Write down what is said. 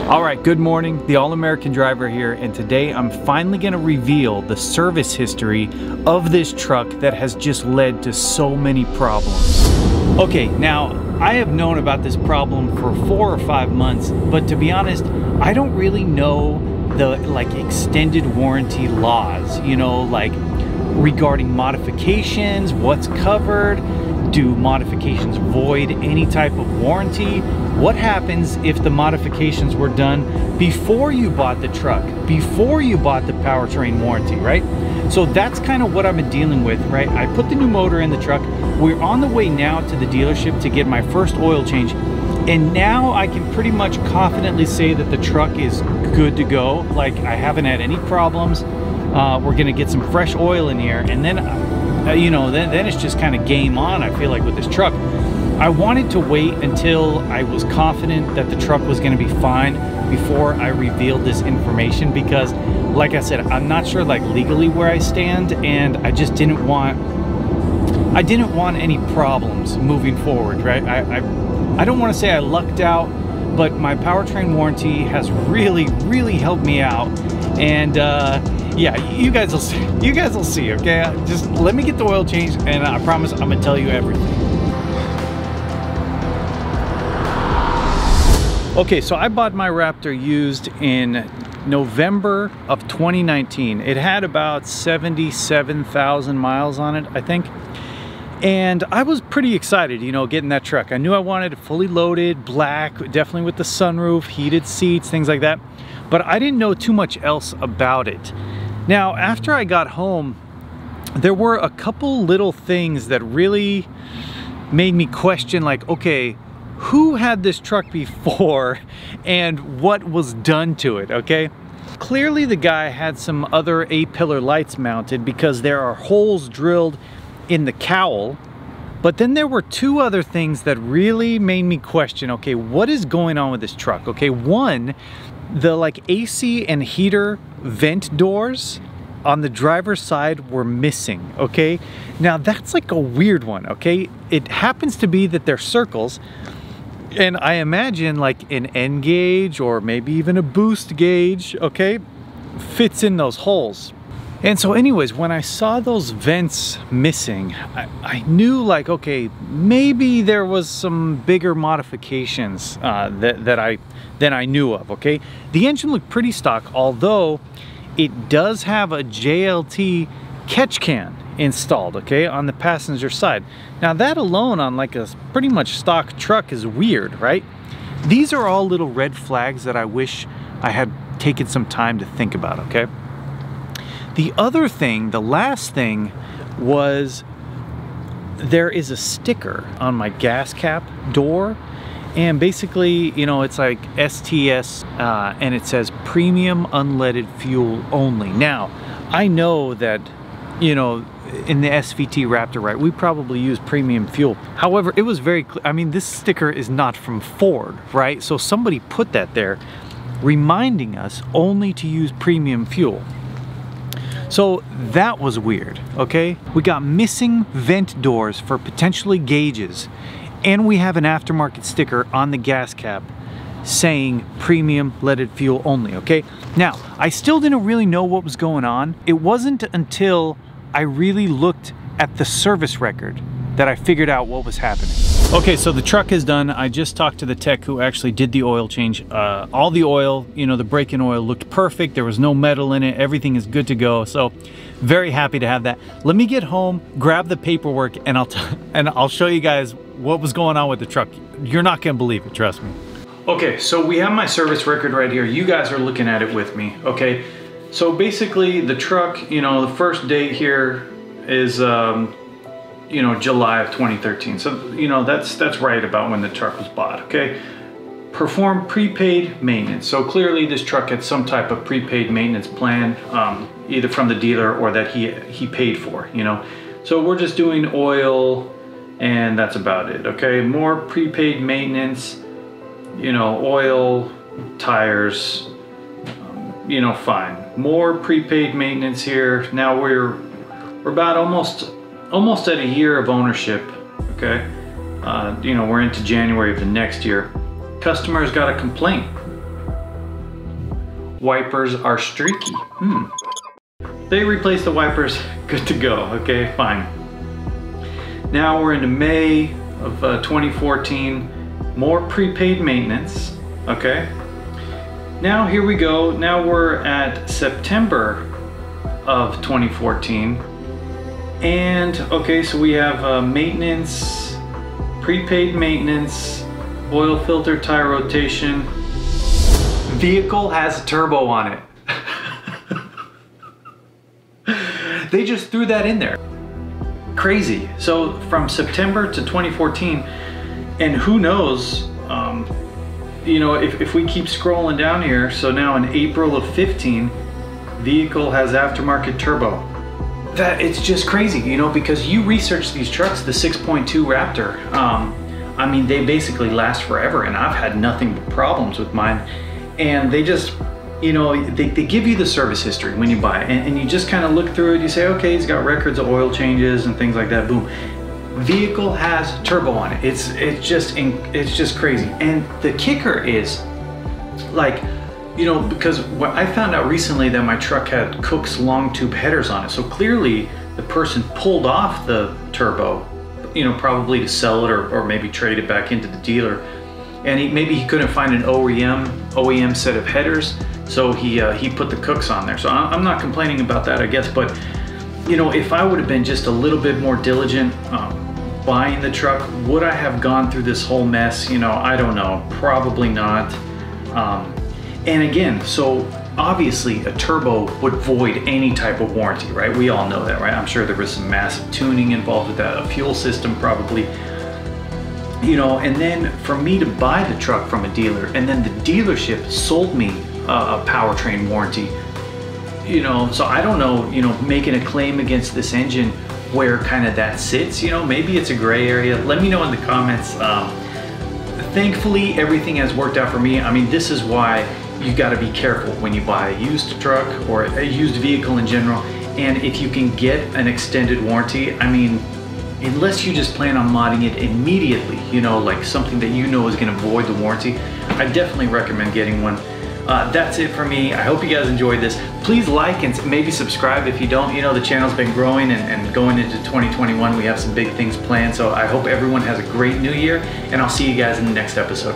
Alright, good morning, the All-American Driver here, and today I'm finally going to reveal the service history of this truck that has just led to so many problems. Okay, now I have known about this problem for 4 or 5 months, but to be honest, I don't really know the extended warranty laws, you know, like regarding modifications, what's covered, do modifications void any type of warranty? What happens if the modifications were done before you bought the truck, before you bought the powertrain warranty, right? So that's kind of what I've been dealing with, right? I put the new motor in the truck. We're on the way now to the dealership to get my first oil change. And now I can pretty much confidently say that the truck is good to go. Like, I haven't had any problems. We're gonna get some fresh oil in here, and then you know, then it's just kind of game on, I feel like, with this truck. I wanted to wait until I was confident that the truck was going to be fine before I revealed this information, because like I said, I'm not sure like legally where I stand, and I just didn't want any problems moving forward, right? I don't want to say I lucked out, but my powertrain warranty has really helped me out. And yeah, you guys will see, okay? Just let me get the oil change, and I promise I'm gonna tell you everything. Okay, so I bought my Raptor used in November of 2019. It had about 77,000 miles on it, I think. And I was pretty excited, you know, getting that truck. I knew I wanted it fully loaded, black, definitely with the sunroof, heated seats, things like that. But I didn't know too much else about it. Now, after I got home, there were a couple little things that really made me question, like, okay, who had this truck before and what was done to it, okay? Clearly the guy had some other A-pillar lights mounted, because there are holes drilled in the cowl. But then there were two other things that really made me question, okay, what is going on with this truck? Okay, one, the like AC and heater vent doors on the driver's side were missing, okay? Now that's like a weird one, okay? It happens to be that they're circles, and I imagine like an N gauge or maybe even a boost gauge, okay, fits in those holes. And so anyways, when I saw those vents missing, I knew like, okay, maybe there was some bigger modifications than I knew of, okay? The engine looked pretty stock, although it does have a JLT catch can installed, okay, on the passenger side. Now that alone on like a pretty much stock truck is weird, right? These are all little red flags that I wish I had taken some time to think about, okay? The other thing, the last thing, was there is a sticker on my gas cap door, and basically, you know, it's like STS, and it says premium unleaded fuel only. Now, I know that, you know, in the SVT Raptor, right, we probably use premium fuel. However, it was very clear. I mean, this sticker is not from Ford, right? So somebody put that there, reminding us only to use premium fuel. So that was weird, okay? We got missing vent doors for potentially gauges, and we have an aftermarket sticker on the gas cap saying premium leaded fuel only, okay? Now, I still didn't really know what was going on. It wasn't until I really looked at the service record that I figured out what was happening. Okay, so the truck is done. I just talked to the tech who actually did the oil change. All the oil, you know, the break-in oil looked perfect. There was no metal in it. Everything is good to go. So very happy to have that. Let me get home, grab the paperwork, and I'll show you guys what was going on with the truck. You're not gonna believe it, trust me. Okay, so we have my service record right here. You guys are looking at it with me, okay? So basically the truck, you know, the first date here is, you know, July of 2013. So, you know, that's right about when the truck was bought, okay? Perform prepaid maintenance. So clearly this truck had some type of prepaid maintenance plan, either from the dealer or that he paid for, you know? So we're just doing oil, and that's about it, okay? More prepaid maintenance, you know, oil, tires, you know, fine. More prepaid maintenance here. Now we're about almost at a year of ownership, okay? you know, we're into January of the next year. Customer's got a complaint. Wipers are streaky. They replaced the wipers, good to go, okay, fine. Now we're into May of 2014, more prepaid maintenance, okay. Now here we go, now we're at September of 2014. And okay, so we have maintenance, prepaid maintenance, oil filter, tire rotation. Vehicle has a turbo on it. They just threw that in there. Crazy. So from September to 2014, and who knows, you know, if we keep scrolling down here, so now in April of 15, vehicle has aftermarket turbo. That it's just crazy, you know, because you research these trucks, the 6.2 Raptor, I mean, they basically last forever, and I've had nothing but problems with mine. And they just, you know, they give you the service history when you buy it, and you just kind of look through it, you say, okay, he's got records of oil changes and things like that, boom. Vehicle has turbo on it. It's just crazy. And the kicker is, like, you know, because what I found out recently that my truck had Cook's long tube headers on it. So clearly the person pulled off the turbo, you know, probably to sell it or maybe trade it back into the dealer. And maybe he couldn't find an OEM set of headers, so he put the Cook's on there. So I'm not complaining about that, I guess, but you know, if I would have been just a little bit more diligent buying the truck, would I have gone through this whole mess? You know, I don't know, probably not. And again, so obviously a turbo would void any type of warranty, right? We all know that, right? I'm sure there was some massive tuning involved with that, a fuel system probably. You know, and then for me to buy the truck from a dealer, and then the dealership sold me a powertrain warranty, you know, so I don't know, you know, making a claim against this engine where kind of that sits, you know, maybe it's a gray area. Let me know in the comments. Thankfully, everything has worked out for me. I mean, this is why you got to be careful when you buy a used truck or a used vehicle in general. And if you can get an extended warranty, I mean, unless you just plan on modding it immediately, you know, like something that you know is going to void the warranty, I definitely recommend getting one. That's it for me. I hope you guys enjoyed this. Please like and maybe subscribe if you don't. You know, the channel's been growing, and going into 2021, we have some big things planned. So I hope everyone has a great new year, and I'll see you guys in the next episode.